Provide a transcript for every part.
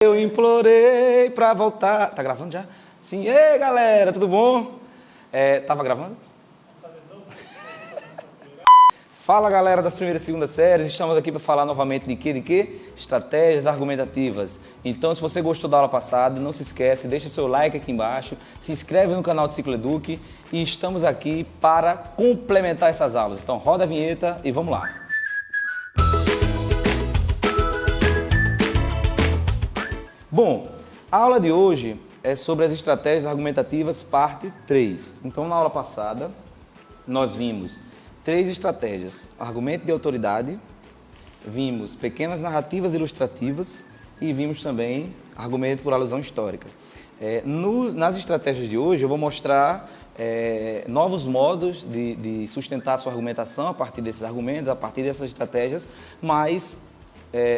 Eu implorei pra voltar. Tá gravando já? Sim. Ei, galera, tudo bom? Tava gravando? Fala, galera das primeiras e segundas séries. Estamos aqui para falar novamente de quê? De quê? Estratégias argumentativas. Então, se você gostou da aula passada, não se esquece, deixa seu like aqui embaixo, se inscreve no canal do Ciclo Eduque e estamos aqui para complementar essas aulas. Então, roda a vinheta e vamos lá. Bom, a aula de hoje é sobre as estratégias argumentativas, parte 3. Então, na aula passada, nós vimos 3 estratégias: argumento de autoridade, vimos pequenas narrativas ilustrativas e vimos também argumento por alusão histórica. Nas estratégias de hoje, eu vou mostrar novos modos de sustentar a sua argumentação a partir desses argumentos, a partir dessas estratégias, mas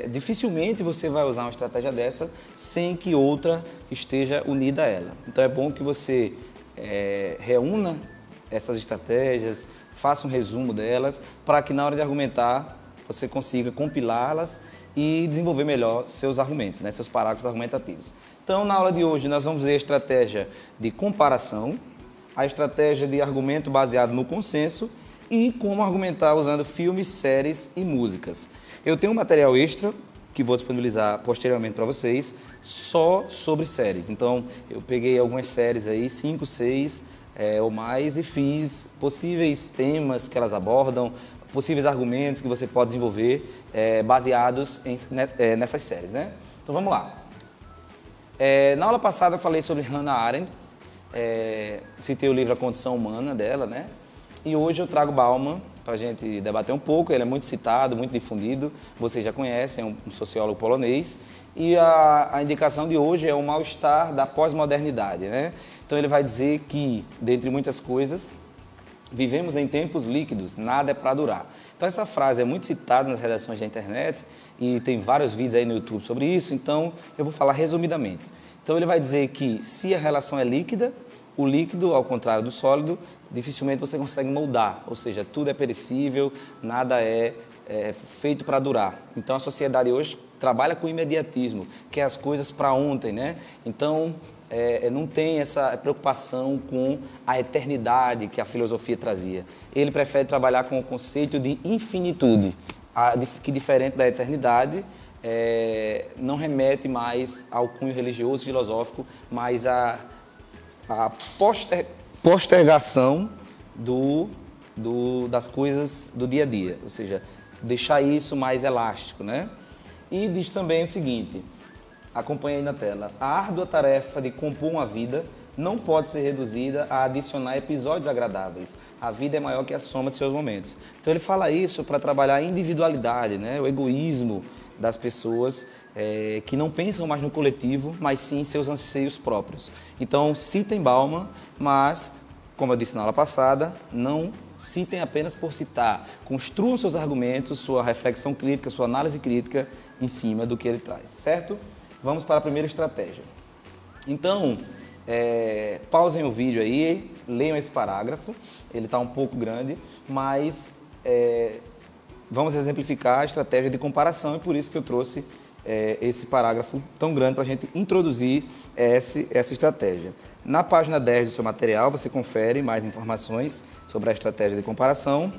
dificilmente você vai usar uma estratégia dessa sem que outra esteja unida a ela. Então é bom que você reúna essas estratégias, faça um resumo delas, para que na hora de argumentar você consiga compilá-las e desenvolver melhor seus argumentos, né, seus parágrafos argumentativos. Então, na aula de hoje, nós vamos ver a estratégia de comparação, a estratégia de argumento baseado no consenso e como argumentar usando filmes, séries e músicas. Eu tenho um material extra que vou disponibilizar posteriormente para vocês, só sobre séries. Então, eu peguei algumas séries aí, 5, 6 ou mais, e fiz possíveis temas que elas abordam, possíveis argumentos que você pode desenvolver baseados nessas séries, né? Então, vamos lá. Na aula passada eu falei sobre Hannah Arendt, citei o livro A Condição Humana dela, né? E hoje eu trago Bauman para a gente debater um pouco. Ele é muito citado, muito difundido, vocês já conhecem, é um sociólogo polonês. E a indicação de hoje é o mal-estar da pós-modernidade, né? Então ele vai dizer que, dentre muitas coisas, vivemos em tempos líquidos, nada é para durar. Então essa frase é muito citada nas redações da internet e tem vários vídeos aí no YouTube sobre isso, então eu vou falar resumidamente. Então ele vai dizer que se a relação é líquida, o líquido, ao contrário do sólido, dificilmente você consegue moldar, ou seja, tudo é perecível, nada é feito para durar. Então a sociedade hoje trabalha com imediatismo, quer as coisas para ontem, né? Então não tem essa preocupação com a eternidade que a filosofia trazia. Ele prefere trabalhar com o conceito de infinitude, que diferente da eternidade, não remete mais ao cunho religioso, filosófico, mas a postergação das coisas do dia a dia, ou seja, deixar isso mais elástico, né? E diz também o seguinte, acompanha aí na tela: a árdua tarefa de compor uma vida não pode ser reduzida a adicionar episódios agradáveis. A vida é maior que a soma de seus momentos. Então ele fala isso para trabalhar a individualidade, né? O egoísmo das pessoas que não pensam mais no coletivo, mas sim em seus anseios próprios. Então, citem Bauman, mas, como eu disse na aula passada, não citem apenas por citar. Construam seus argumentos, sua reflexão crítica, sua análise crítica em cima do que ele traz, certo? Vamos para a primeira estratégia. Então, pausem o vídeo aí, leiam esse parágrafo, ele está um pouco grande, mas vamos exemplificar a estratégia de comparação e por isso que eu trouxe esse parágrafo tão grande para a gente introduzir essa estratégia. Na página 10 do seu material, você confere mais informações sobre a estratégia de comparação,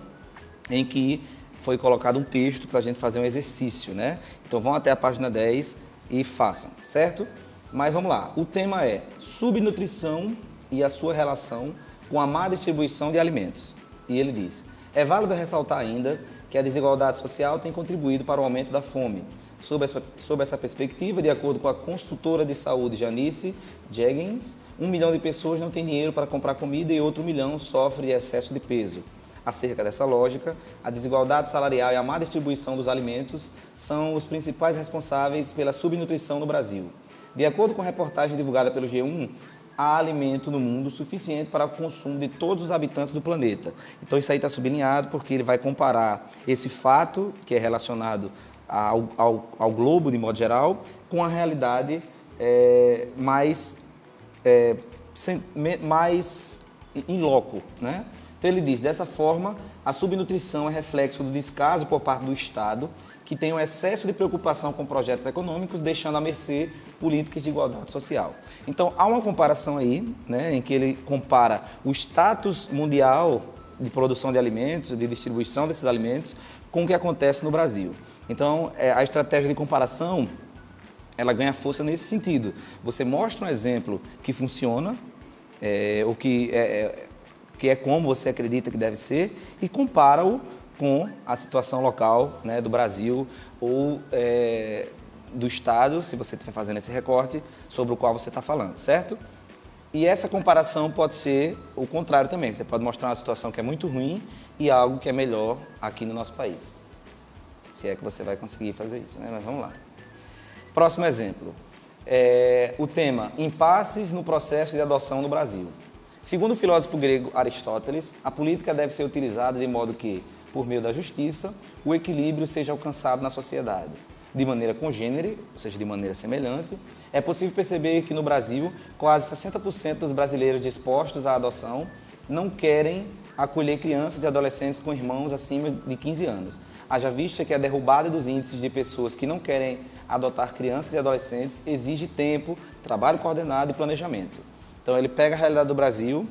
em que foi colocado um texto para a gente fazer um exercício, né? Então vão até a página 10 e façam, certo? Mas vamos lá, o tema é subnutrição e a sua relação com a má distribuição de alimentos. E ele diz: é válido ressaltar ainda que a desigualdade social tem contribuído para o aumento da fome. Sob essa perspectiva, de acordo com a consultora de saúde Janice Jeggins, 1 milhão de pessoas não tem dinheiro para comprar comida e outro 1 milhão sofre de excesso de peso. Acerca dessa lógica, a desigualdade salarial e a má distribuição dos alimentos são os principais responsáveis pela subnutrição no Brasil. De acordo com a reportagem divulgada pelo G1, há alimento no mundo suficiente para o consumo de todos os habitantes do planeta. Então isso aí está sublinhado porque ele vai comparar esse fato, que é relacionado ao globo de modo geral, com a realidade mais in loco, né? Então ele diz: dessa forma, a subnutrição é reflexo do descaso por parte do Estado, que que têm um excesso de preocupação com projetos econômicos, deixando à mercê políticas de igualdade social. Então, há uma comparação aí, né, em que ele compara o status mundial de produção de alimentos, de distribuição desses alimentos, com o que acontece no Brasil. Então, a estratégia de comparação, ela ganha força nesse sentido. Você mostra um exemplo que funciona, o que é como você acredita que deve ser, e compara-o com a situação local, né, do Brasil ou do Estado, se você estiver fazendo esse recorte, sobre o qual você está falando, certo? E essa comparação pode ser o contrário também. Você pode mostrar uma situação que é muito ruim e algo que é melhor aqui no nosso país. Se é que você vai conseguir fazer isso, né? Mas vamos lá. Próximo exemplo. O tema, impasses no processo de adoção no Brasil. Segundo o filósofo grego Aristóteles, a política deve ser utilizada de modo que, por meio da justiça, o equilíbrio seja alcançado na sociedade. De maneira congênere, ou seja, de maneira semelhante, é possível perceber que no Brasil, quase 60% dos brasileiros dispostos à adoção não querem acolher crianças e adolescentes com irmãos acima de 15 anos. Haja vista que a derrubada dos índices de pessoas que não querem adotar crianças e adolescentes exige tempo, trabalho coordenado e planejamento. Então ele pega a realidade do Brasil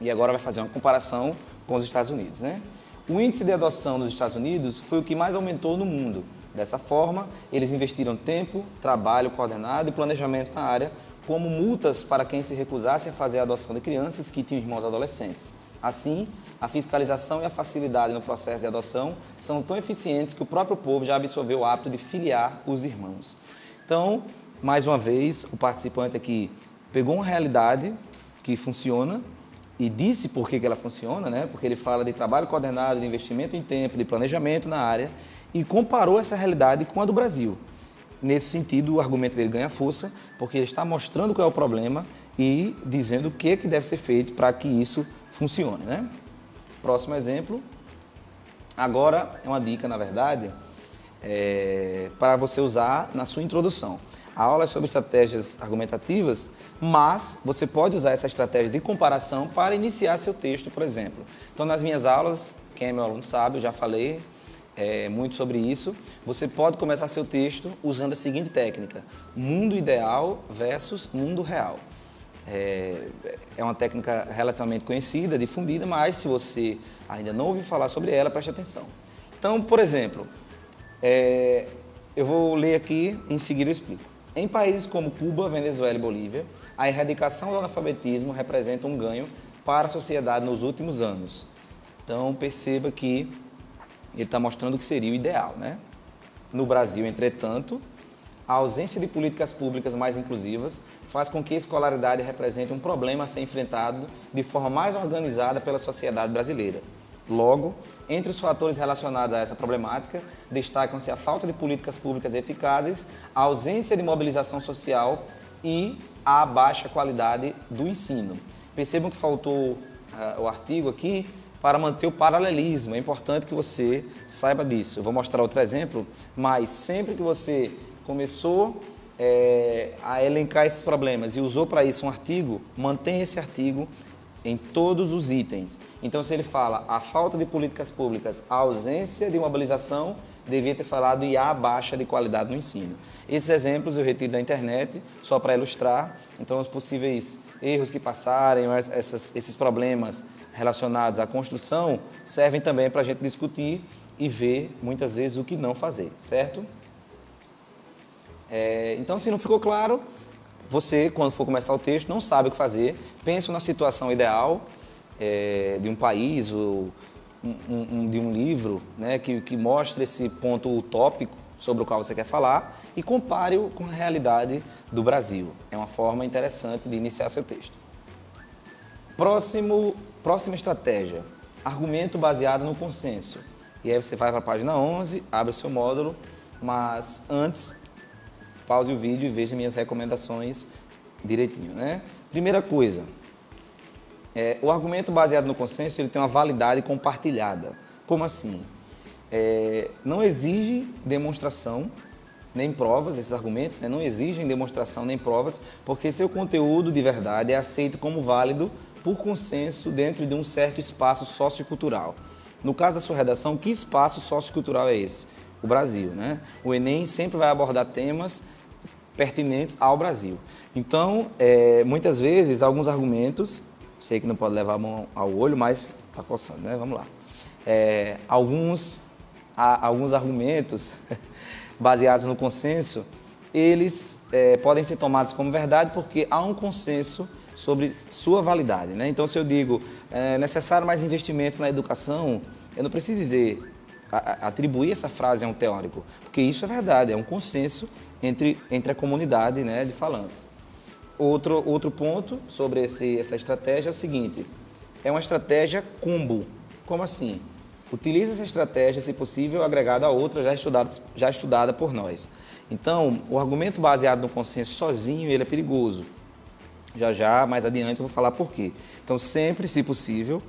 e agora vai fazer uma comparação com os Estados Unidos, né? O índice de adoção nos Estados Unidos foi o que mais aumentou no mundo. Dessa forma, eles investiram tempo, trabalho coordenado e planejamento na área, como multas para quem se recusasse a fazer a adoção de crianças que tinham irmãos adolescentes. Assim, a fiscalização e a facilidade no processo de adoção são tão eficientes que o próprio povo já absorveu o hábito de filiar os irmãos. Então, mais uma vez, o participante aqui pegou uma realidade que funciona e disse por que ela funciona, né? Porque ele fala de trabalho coordenado, de investimento em tempo, de planejamento na área, e comparou essa realidade com a do Brasil. Nesse sentido, o argumento dele ganha força, porque ele está mostrando qual é o problema e dizendo o que deve ser feito para que isso funcione, né? Próximo exemplo. Agora é uma dica, na verdade, para você usar na sua introdução. A aula é sobre estratégias argumentativas, mas você pode usar essa estratégia de comparação para iniciar seu texto, por exemplo. Então, nas minhas aulas, quem é meu aluno sabe, eu já falei muito sobre isso. Você pode começar seu texto usando a seguinte técnica: mundo ideal versus mundo real. É uma técnica relativamente conhecida, difundida, mas se você ainda não ouviu falar sobre ela, preste atenção. Então, por exemplo, eu vou ler aqui e em seguida eu explico. Em países como Cuba, Venezuela e Bolívia, a erradicação do analfabetismo representa um ganho para a sociedade nos últimos anos. Então, perceba que ele está mostrando o que seria o ideal, né? No Brasil, entretanto, a ausência de políticas públicas mais inclusivas faz com que a escolaridade represente um problema a ser enfrentado de forma mais organizada pela sociedade brasileira. Logo, entre os fatores relacionados a essa problemática, destacam-se a falta de políticas públicas eficazes, a ausência de mobilização social e a baixa qualidade do ensino. Percebam que faltou o artigo aqui para manter o paralelismo. É importante que você saiba disso. Eu vou mostrar outro exemplo, mas sempre que você começou a elencar esses problemas e usou para isso um artigo, mantenha esse artigo em todos os itens. Então, se ele fala a falta de políticas públicas, a ausência de mobilização, devia ter falado e a baixa de qualidade no ensino. Esses exemplos eu retiro da internet, só para ilustrar. Então, os possíveis erros que passarem, esses problemas relacionados à construção, servem também para a gente discutir e ver, muitas vezes, o que não fazer, certo? Então, se não ficou claro, você, quando for começar o texto, não sabe o que fazer, pense na situação ideal de um país ou de um livro, né, que mostre esse ponto utópico sobre o qual você quer falar e compare-o com a realidade do Brasil. É uma forma interessante de iniciar seu texto. Próxima estratégia, argumento baseado no consenso. E aí você vai para a página 11, abre o seu módulo, mas antes, pause o vídeo e veja minhas recomendações direitinho, né? Primeira coisa, o argumento baseado no consenso ele tem uma validade compartilhada. Como assim? Não exige demonstração nem provas, esses argumentos, né? Não exigem demonstração nem provas, porque seu conteúdo de verdade é aceito como válido por consenso dentro de um certo espaço sociocultural. No caso da sua redação, que espaço sociocultural é esse? o Brasil, né? O Enem sempre vai abordar temas pertinentes ao Brasil. Então, muitas vezes, alguns argumentos, sei que não pode levar a mão ao olho, mas está coçando, né? Vamos lá. Alguns argumentos baseados no consenso, eles podem ser tomados como verdade porque há um consenso sobre sua validade, né? Então, se eu digo é necessário mais investimentos na educação, eu não preciso dizer, atribuir essa frase a um teórico, porque isso é verdade, é um consenso entre a comunidade, né, de falantes. Outro ponto sobre essa estratégia é o seguinte, é uma estratégia combo. Como assim? Utiliza essa estratégia, se possível, agregada a outra já estudada por nós. Então, o argumento baseado no consenso sozinho, ele é perigoso. Já, mais adiante, eu vou falar por quê. Então, sempre, se possível,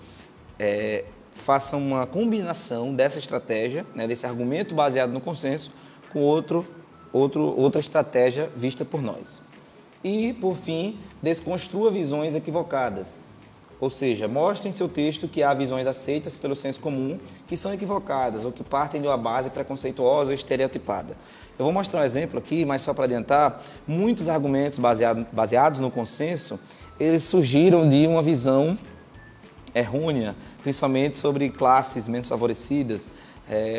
faça uma combinação dessa estratégia, né, desse argumento baseado no consenso, com outra estratégia vista por nós. E, por fim, desconstrua visões equivocadas. Ou seja, mostre em seu texto que há visões aceitas pelo senso comum que são equivocadas ou que partem de uma base preconceituosa ou estereotipada. Eu vou mostrar um exemplo aqui, mas só para adiantar, muitos argumentos baseados no consenso, eles surgiram de uma visão errônea, principalmente sobre classes menos favorecidas,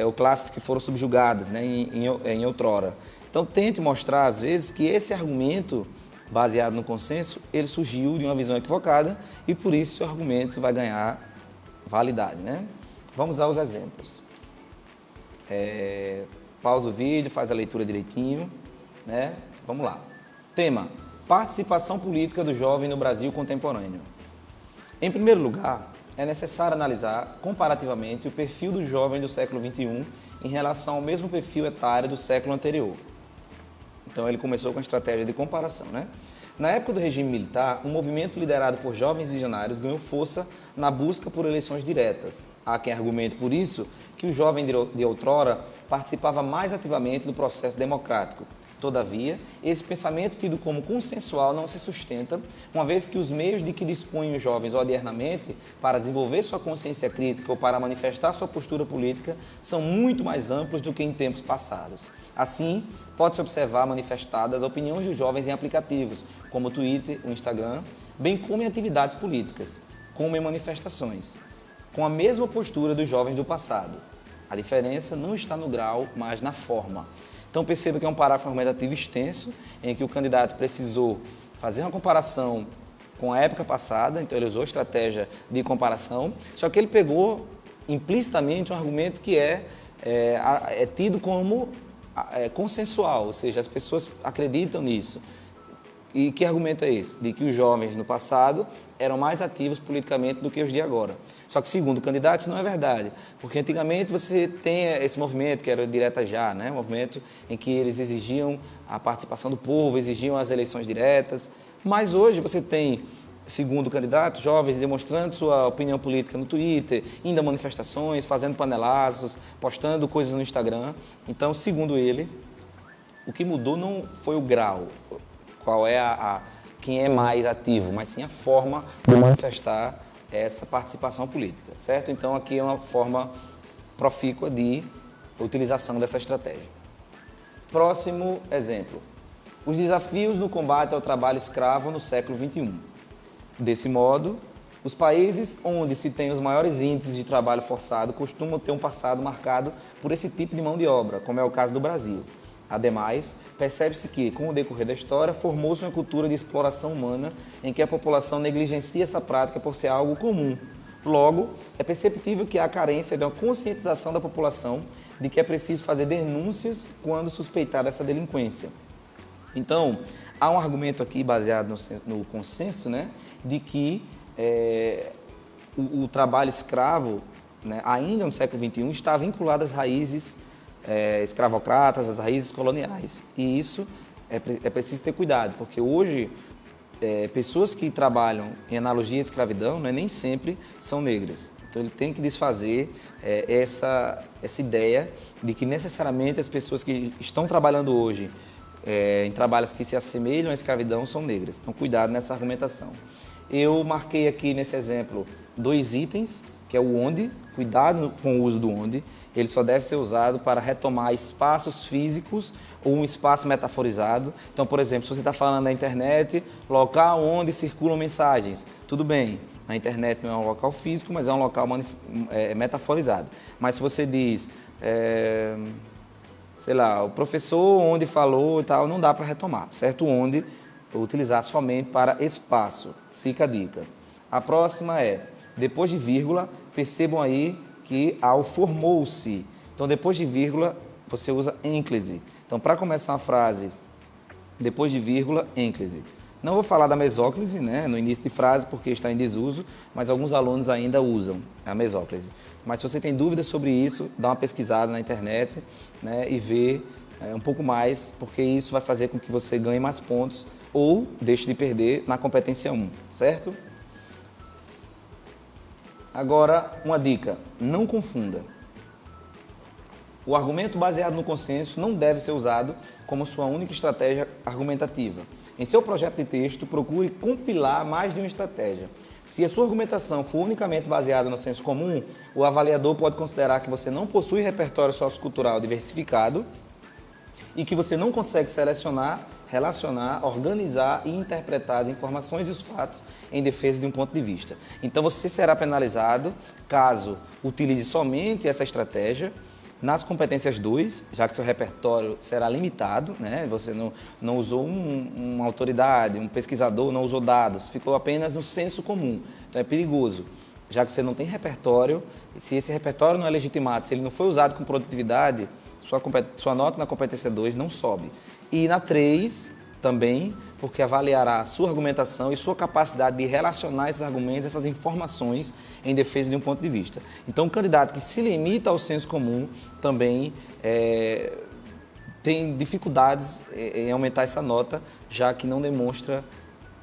ou classes que foram subjugadas, né, em outrora. Então, tente mostrar, às vezes, que esse argumento baseado no consenso, ele surgiu de uma visão equivocada e, por isso, o argumento vai ganhar validade, né? Vamos aos exemplos. Pausa o vídeo, faz a leitura direitinho, né? Vamos lá. Tema: participação política do jovem no Brasil contemporâneo. Em primeiro lugar, é necessário analisar comparativamente o perfil do jovem do século XXI em relação ao mesmo perfil etário do século anterior. Então, ele começou com a estratégia de comparação, né? Na época do regime militar, um movimento liderado por jovens visionários ganhou força na busca por eleições diretas. Há quem argumente, por isso, que o jovem de outrora participava mais ativamente do processo democrático. Todavia, esse pensamento tido como consensual não se sustenta, uma vez que os meios de que dispõem os jovens odiernamente para desenvolver sua consciência crítica ou para manifestar sua postura política são muito mais amplos do que em tempos passados. Assim, pode-se observar manifestadas opiniões dos jovens em aplicativos, como o Twitter, o Instagram, bem como em atividades políticas, como em manifestações, com a mesma postura dos jovens do passado. A diferença não está no grau, mas na forma. Então, perceba que é um parágrafo argumentativo extenso, em que o candidato precisou fazer uma comparação com a época passada, então ele usou estratégia de comparação, só que ele pegou implicitamente um argumento que é tido como consensual, ou seja, as pessoas acreditam nisso. E que argumento é esse? De que os jovens no passado eram mais ativos politicamente do que os de agora. Só que, segundo o candidato, isso não é verdade. Porque antigamente você tem esse movimento, que era o Direta Já, né? Um movimento em que eles exigiam a participação do povo, exigiam as eleições diretas. Mas hoje você tem, segundo o candidato, jovens demonstrando sua opinião política no Twitter, indo a manifestações, fazendo panelaços, postando coisas no Instagram. Então, segundo ele, o que mudou não foi o grau, qual é quem é mais ativo, mas sim a forma de manifestar essa participação política, certo? Então, aqui é uma forma profícua de utilização dessa estratégia. Próximo exemplo. Os desafios no combate ao trabalho escravo no século XXI. Desse modo, os países onde se tem os maiores índices de trabalho forçado costumam ter um passado marcado por esse tipo de mão de obra, como é o caso do Brasil. Ademais, percebe-se que, com o decorrer da história, formou-se uma cultura de exploração humana em que a população negligencia essa prática por ser algo comum. Logo, é perceptível que há carência de uma conscientização da população de que é preciso fazer denúncias quando suspeitar dessa delinquência. Então, há um argumento aqui baseado no consenso, né, de que o trabalho escravo, né, ainda no século XXI, está vinculado às raízes escravocratas, às raízes coloniais. E isso é preciso ter cuidado, porque hoje pessoas que trabalham em analogia à escravidão, né, nem sempre são negras. Então ele tem que desfazer essa ideia de que necessariamente as pessoas que estão trabalhando hoje em trabalhos que se assemelham à escravidão são negras. Então cuidado nessa argumentação. Eu marquei aqui nesse exemplo 2 itens que é o onde, cuidado com o uso do onde, ele só deve ser usado para retomar espaços físicos ou um espaço metaforizado. Então, por exemplo, se você está falando da internet, local onde circulam mensagens, tudo bem, a internet não é um local físico, mas é um local metaforizado. Mas se você diz, sei lá, o professor onde falou e tal, não dá para retomar, certo? Onde utilizar somente para espaço, fica a dica. A próxima é, depois de vírgula, percebam aí que há o formou-se. Então, depois de vírgula, você usa ênclise. Então, para começar uma frase, depois de vírgula, ênclise. Não vou falar da mesóclise, né, no início de frase, porque está em desuso, mas alguns alunos ainda usam a mesóclise. Mas se você tem dúvidas sobre isso, dá uma pesquisada na internet, né, e vê um pouco mais, porque isso vai fazer com que você ganhe mais pontos ou deixe de perder na competência 1, certo? Agora, uma dica, não confunda. O argumento baseado no consenso não deve ser usado como sua única estratégia argumentativa. Em seu projeto de texto, procure compilar mais de uma estratégia. Se a sua argumentação for unicamente baseada no senso comum, o avaliador pode considerar que você não possui repertório sociocultural diversificado e que você não consegue selecionar, relacionar, organizar e interpretar as informações e os fatos em defesa de um ponto de vista. Então, você será penalizado caso utilize somente essa estratégia nas competências 2, já que seu repertório será limitado, né? Você não usou uma autoridade, um pesquisador, não usou dados, ficou apenas no senso comum. Então, é perigoso, já que você não tem repertório, se esse repertório não é legitimado, se ele não foi usado com produtividade, sua nota na competência 2 não sobe. E na 3 também, porque avaliará a sua argumentação e sua capacidade de relacionar esses argumentos, essas informações em defesa de um ponto de vista. Então, um candidato que se limita ao senso comum também tem dificuldades em aumentar essa nota, já que não demonstra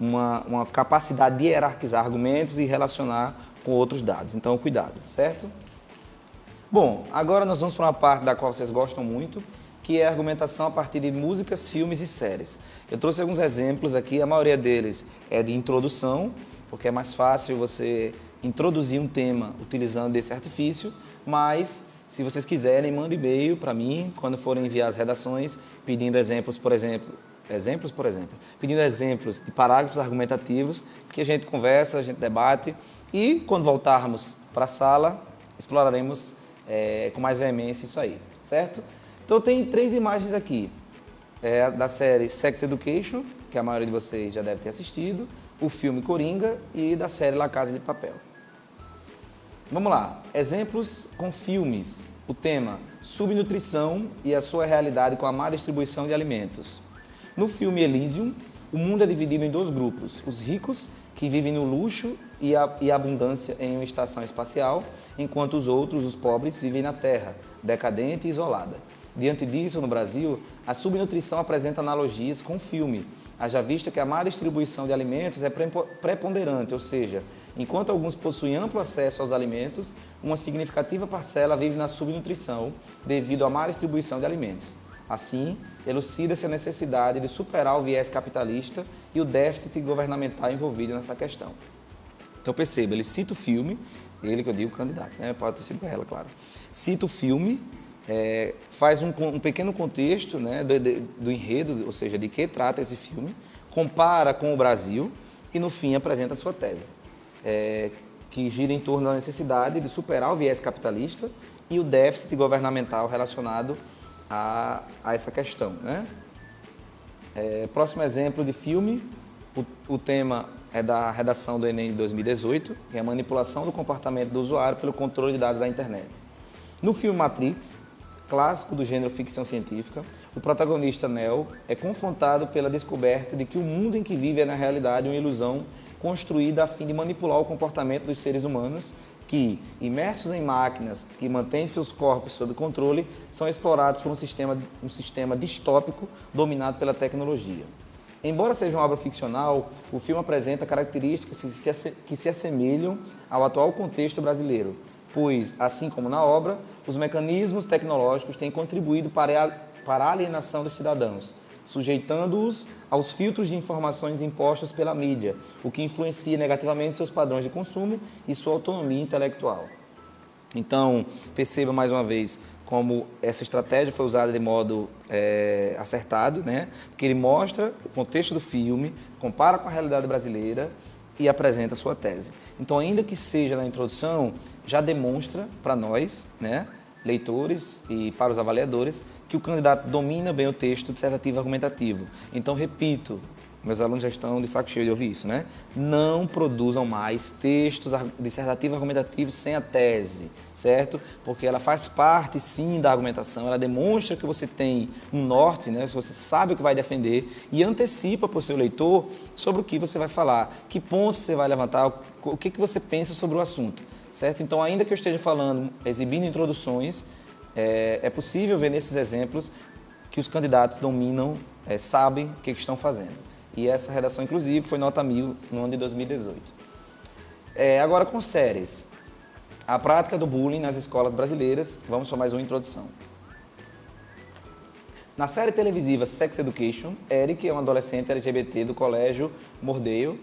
uma capacidade de hierarquizar argumentos e relacionar com outros dados. Então, cuidado, certo? Bom, agora nós vamos para uma parte da qual vocês gostam muito, que é a argumentação a partir de músicas, filmes e séries. Eu trouxe alguns exemplos aqui, a maioria deles é de introdução, porque é mais fácil você introduzir um tema utilizando esse artifício, mas se vocês quiserem, mande e-mail para mim, quando forem enviar as redações, pedindo exemplos, por exemplo, pedindo exemplos de parágrafos argumentativos, que a gente conversa, a gente debate, e quando voltarmos para a sala, exploraremos com mais veemência isso aí, certo? Então, tem 3 imagens aqui, da série Sex Education, que a maioria de vocês já deve ter assistido, o filme Coringa e da série La Casa de Papel. Vamos lá, exemplos com filmes. O tema, subnutrição e a sua realidade com a má distribuição de alimentos. No filme Elysium, o mundo é dividido em 2 grupos, os ricos, que vivem no luxo e abundância em uma estação espacial, enquanto os outros, os pobres, vivem na Terra, decadente e isolada. Diante disso, no Brasil, a subnutrição apresenta analogias com o filme, haja vista que a má distribuição de alimentos é preponderante, ou seja, enquanto alguns possuem amplo acesso aos alimentos, uma significativa parcela vive na subnutrição devido à má distribuição de alimentos. Assim, elucida-se a necessidade de superar o viés capitalista e o déficit governamental envolvido nessa questão. Então, perceba, ele cita o filme, ele que eu digo candidato, né? Pode ter sido ela, claro. Cita o filme, faz um pequeno contexto, né, do enredo, ou seja, de que trata esse filme, compara com o Brasil e, no fim, apresenta a sua tese, que gira em torno da necessidade de superar o viés capitalista e o déficit governamental relacionado a essa questão, né? Próximo exemplo de filme, o tema é da redação do Enem de 2018, que é a manipulação do comportamento do usuário pelo controle de dados da internet. No filme Matrix, clássico do gênero ficção científica, o protagonista Neo é confrontado pela descoberta de que o mundo em que vive é na realidade uma ilusão construída a fim de manipular o comportamento dos seres humanos que, imersos em máquinas que mantêm seus corpos sob controle, são explorados por um sistema distópico dominado pela tecnologia. Embora seja uma obra ficcional, o filme apresenta características que se assemelham ao atual contexto brasileiro, pois, assim como na obra, os mecanismos tecnológicos têm contribuído para a alienação dos cidadãos, sujeitando-os aos filtros de informações impostos pela mídia, o que influencia negativamente seus padrões de consumo e sua autonomia intelectual. Então, perceba mais uma vez como essa estratégia foi usada de modo acertado, né? Porque ele mostra o contexto do filme, compara com a realidade brasileira e apresenta a sua tese. Então, ainda que seja na introdução, já demonstra para nós, né, leitores e para os avaliadores, que o candidato domina bem o texto dissertativo argumentativo. Então, repito, meus alunos já estão de saco cheio de ouvir isso, né? Não produzam mais textos dissertativos argumentativos sem a tese, certo? Porque ela faz parte, sim, da argumentação, ela demonstra que você tem um norte, né? Você sabe o que vai defender e antecipa para o seu leitor sobre o que você vai falar, que pontos você vai levantar, o que você pensa sobre o assunto, certo? Então, ainda que eu esteja falando, exibindo introduções, é possível ver nesses exemplos que os candidatos dominam, sabem o que estão fazendo. E essa redação, inclusive, foi nota 1000 no ano de 2018. Agora, com séries. A prática do bullying nas escolas brasileiras. Vamos para mais uma introdução. Na série televisiva Sex Education, Eric é um adolescente LGBT do colégio Mordale,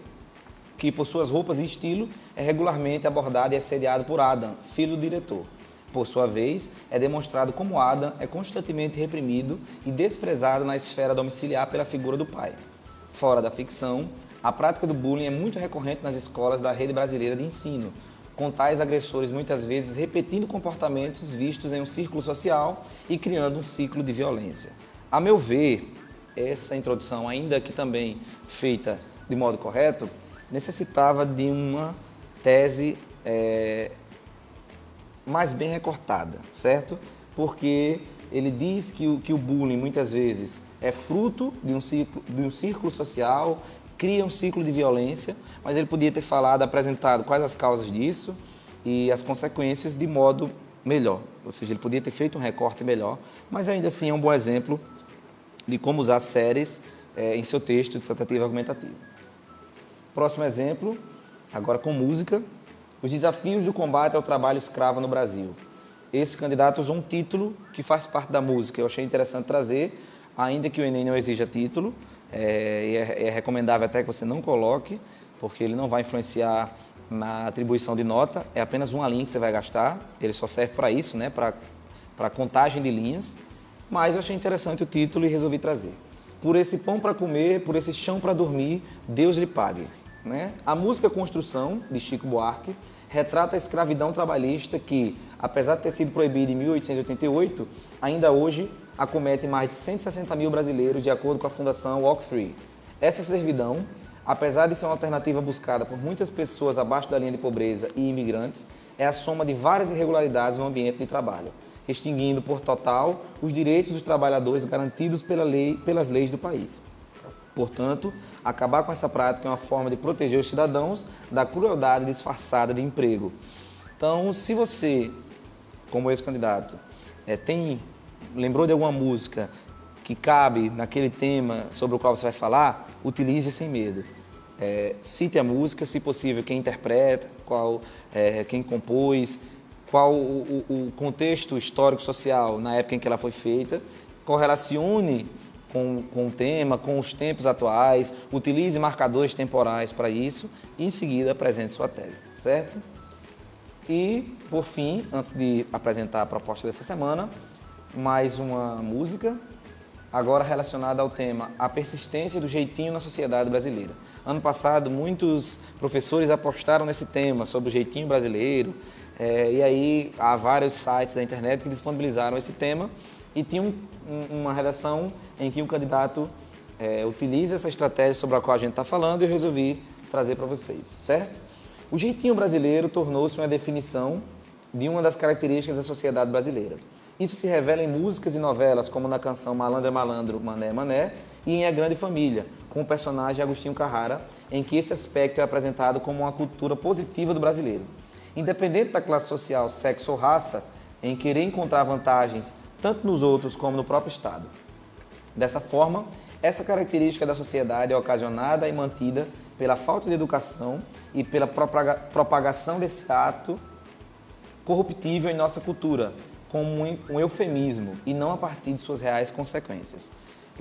que, por suas roupas e estilo, é regularmente abordado e assediado por Adam, filho do diretor. Por sua vez, é demonstrado como Adam é constantemente reprimido e desprezado na esfera domiciliar pela figura do pai. Fora da ficção, a prática do bullying é muito recorrente nas escolas da rede brasileira de ensino, com tais agressores muitas vezes repetindo comportamentos vistos em um círculo social e criando um ciclo de violência. A meu ver, essa introdução, ainda que também feita de modo correto, necessitava de uma tese mais bem recortada, certo? Porque ele diz que o bullying muitas vezes é fruto de um círculo social, cria um ciclo de violência, mas ele podia ter falado, apresentado quais as causas disso e as consequências de modo melhor. Ou seja, ele podia ter feito um recorte melhor, mas ainda assim é um bom exemplo de como usar séries em seu texto dissertativo argumentativo. Próximo exemplo, agora com música, os desafios do combate ao trabalho escravo no Brasil. Esse candidato usou um título que faz parte da música, eu achei interessante trazer, ainda que o Enem não exija título, é recomendável até que você não coloque, porque ele não vai influenciar na atribuição de nota, é apenas uma linha que você vai gastar, ele só serve para isso, né, para contagem de linhas, mas eu achei interessante o título e resolvi trazer. Por esse pão para comer, por esse chão para dormir, Deus lhe pague. Né? A música Construção, de Chico Buarque, retrata a escravidão trabalhista que, apesar de ter sido proibida em 1888, ainda hoje acomete mais de 160 mil brasileiros, de acordo com a Fundação Walk Free. Essa servidão, apesar de ser uma alternativa buscada por muitas pessoas abaixo da linha de pobreza e imigrantes, é a soma de várias irregularidades no ambiente de trabalho, extinguindo por total os direitos dos trabalhadores garantidos pelas leis do país. Portanto, acabar com essa prática é uma forma de proteger os cidadãos da crueldade disfarçada de emprego. Então, se você, como ex-candidato, lembrou de alguma música que cabe naquele tema sobre o qual você vai falar, utilize sem medo. Cite a música, se possível, quem interpreta, quem compôs, qual o contexto histórico-social na época em que ela foi feita, correlacione com o tema, com os tempos atuais, utilize marcadores temporais para isso e, em seguida, apresente sua tese, certo? E, por fim, antes de apresentar a proposta dessa semana, mais uma música, agora relacionada ao tema A Persistência do Jeitinho na Sociedade Brasileira. Ano passado, muitos professores apostaram nesse tema, sobre o jeitinho brasileiro, e aí há vários sites da internet que disponibilizaram esse tema e tinha uma redação em que o candidato utiliza essa estratégia sobre a qual a gente está falando e eu resolvi trazer para vocês, certo? O jeitinho brasileiro tornou-se uma definição de uma das características da sociedade brasileira. Isso se revela em músicas e novelas, como na canção Malandro é Malandro, Mané é Mané, e em A Grande Família, com o personagem Agostinho Carrara, em que esse aspecto é apresentado como uma cultura positiva do brasileiro. Independente da classe social, sexo ou raça, em querer encontrar vantagens tanto nos outros como no próprio Estado. Dessa forma, essa característica da sociedade é ocasionada e mantida pela falta de educação e pela propagação desse ato corruptível em nossa cultura, como um eufemismo e não a partir de suas reais consequências.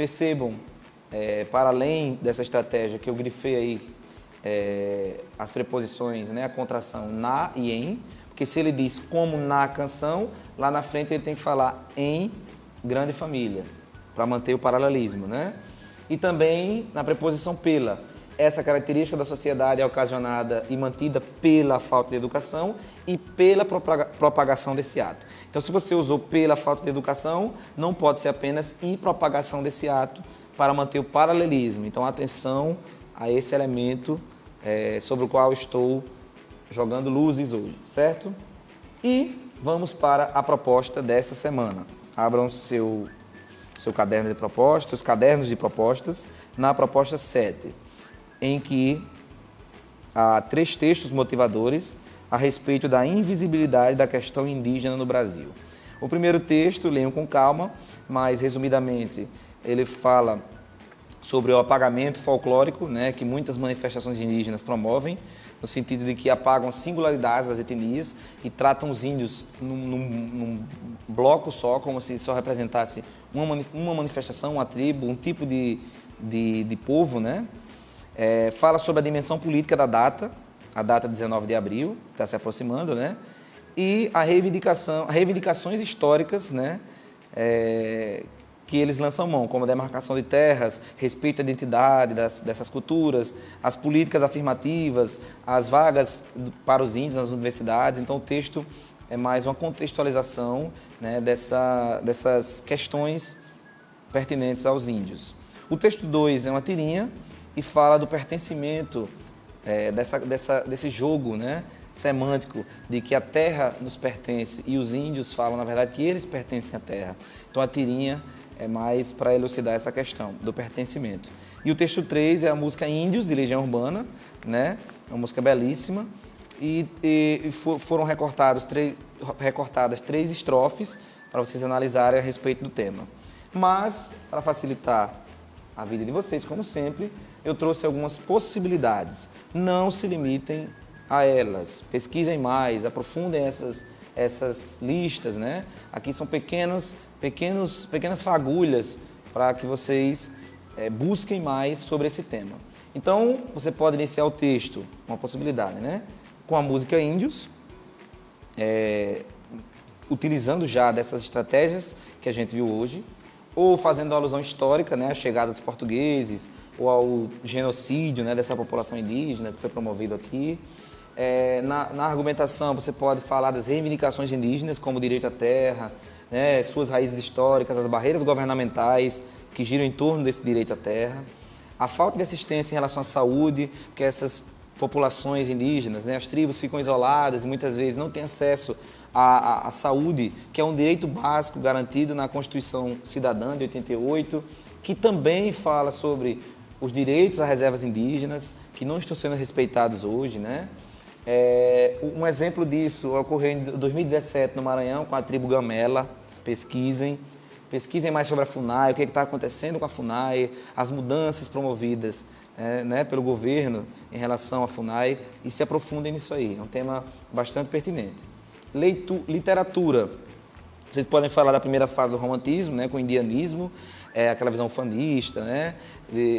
Percebam, para além dessa estratégia que eu grifei aí, as preposições, né, a contração na e em, porque se ele diz como na canção, lá na frente ele tem que falar em grande família, para manter o paralelismo, né? E também na preposição pela. Essa característica da sociedade é ocasionada e mantida pela falta de educação e pela propagação desse ato. Então, se você usou pela falta de educação, não pode ser apenas e propagação desse ato para manter o paralelismo. Então, atenção a esse elemento sobre o qual estou jogando luzes hoje, certo? E vamos para a proposta dessa semana. Abram seu caderno de propostas, os cadernos de propostas, na proposta 7, em que há 3 textos motivadores a respeito da invisibilidade da questão indígena no Brasil. O primeiro texto, leiam com calma, mas resumidamente ele fala sobre o apagamento folclórico, né, que muitas manifestações indígenas promovem, no sentido de que apagam singularidades das etnias e tratam os índios num bloco só, como se só representasse uma manifestação, uma tribo, um tipo de povo, né? Fala sobre a dimensão política da data, a data 19 de abril, que está se aproximando, né? E reivindicações históricas, né? Que eles lançam mão, como a demarcação de terras, respeito à identidade dessas culturas, as políticas afirmativas, as vagas para os índios nas universidades. Então, o texto é mais uma contextualização, né, dessas questões pertinentes aos índios. O texto 2 é uma tirinha e fala do pertencimento, desse jogo, né, semântico, de que a terra nos pertence e os índios falam, na verdade, que eles pertencem à terra. Então, a tirinha é mais para elucidar essa questão do pertencimento. E o texto 3 é a música Índios, de Legião Urbana, né? Uma música belíssima. E foram recortadas 3 estrofes para vocês analisarem a respeito do tema. Mas, para facilitar a vida de vocês, como sempre, eu trouxe algumas possibilidades. Não se limitem a elas. Pesquisem mais, aprofundem essas listas, né? Aqui são pequenas fagulhas para que vocês busquem mais sobre esse tema. Então, você pode iniciar o texto, uma possibilidade, né? Com a música Índios, utilizando já dessas estratégias que a gente viu hoje, ou fazendo alusão histórica, né? A chegada dos portugueses, ou ao genocídio, né, dessa população indígena que foi promovido aqui. Na argumentação, você pode falar das reivindicações indígenas, como o direito à terra, né, suas raízes históricas, as barreiras governamentais que giram em torno desse direito à terra, a falta de assistência em relação à saúde, porque essas populações indígenas, né, as tribos ficam isoladas e muitas vezes não têm acesso à saúde, que é um direito básico garantido na Constituição Cidadã de 88, que também fala sobre os direitos às reservas indígenas, que não estão sendo respeitados hoje, né? Um exemplo disso ocorreu em 2017 no Maranhão com a tribo Gamela. Pesquisem mais sobre a FUNAI, o que está acontecendo com a FUNAI, as mudanças promovidas né, pelo governo em relação à FUNAI e se aprofundem nisso aí. É um tema bastante pertinente. Literatura. Vocês podem falar da primeira fase do romantismo, né, com o indianismo, aquela visão fanista, né,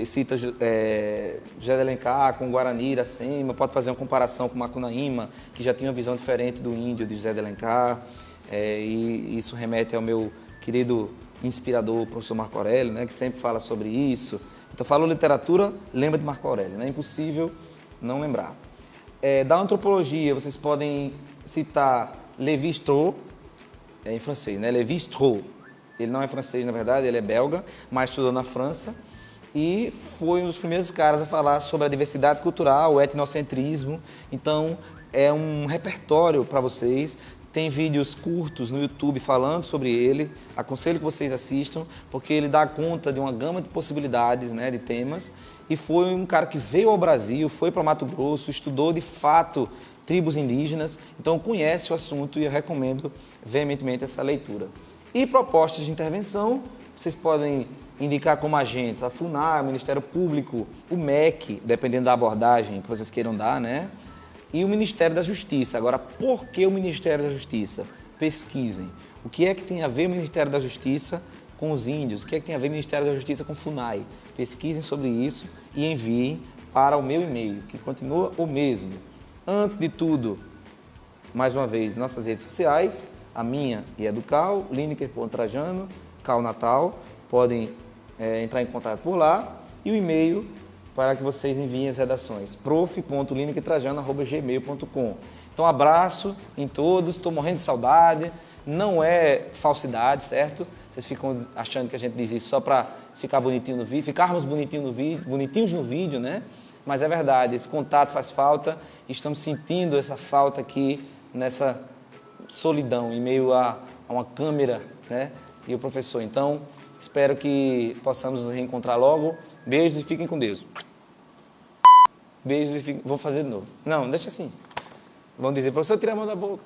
cita José de Alencar com Guarani, Iracema, pode fazer uma comparação com Macunaíma, que já tinha uma visão diferente do índio de José de Alencar, e isso remete ao meu querido inspirador, professor Marco Aurélio, né, que sempre fala sobre isso. Então, falou literatura, lembra de Marco Aurélio, né? É impossível não lembrar. Da antropologia, vocês podem citar Lévi-Strauss, em francês, né? Lévi-Strauss. Ele não é francês, na verdade, ele é belga, mas estudou na França e foi um dos primeiros caras a falar sobre a diversidade cultural, o etnocentrismo. Então, é um repertório para vocês. Tem vídeos curtos no YouTube falando sobre ele. Aconselho que vocês assistam, porque ele dá conta de uma gama de possibilidades, né, de temas. E foi um cara que veio ao Brasil, foi para Mato Grosso, estudou de fato tribos indígenas, então conhece o assunto e eu recomendo veementemente essa leitura. E propostas de intervenção, vocês podem indicar como agentes a FUNAI, o Ministério Público, o MEC, dependendo da abordagem que vocês queiram dar, né? E o Ministério da Justiça. Agora, por que o Ministério da Justiça? Pesquisem. O que é que tem a ver o Ministério da Justiça com os índios, o que é que tem a ver Ministério da Justiça com FUNAI. Pesquisem sobre isso e enviem para o meu e-mail, que continua o mesmo. Antes de tudo, mais uma vez, nossas redes sociais, a minha e a do Cal, Lineker.Trajano, Cal Natal, podem entrar em contato por lá, e o e-mail para que vocês enviem as redações, prof.linekertrajano@gmail.com. Então, abraço em todos, estou morrendo de saudade, não é falsidade, certo? Vocês ficam achando que a gente diz isso só para ficar bonitinho no vídeo, ficarmos bonitinhos no vídeo, né? Mas é verdade, esse contato faz falta, estamos sentindo essa falta aqui nessa solidão, em meio a uma câmera, né? E o professor. Então, espero que possamos nos reencontrar logo. Beijos e fiquem com Deus. Beijos e fiquem... Vou fazer de novo. Não, deixa assim. Vão dizer, professor, tira a mão da boca.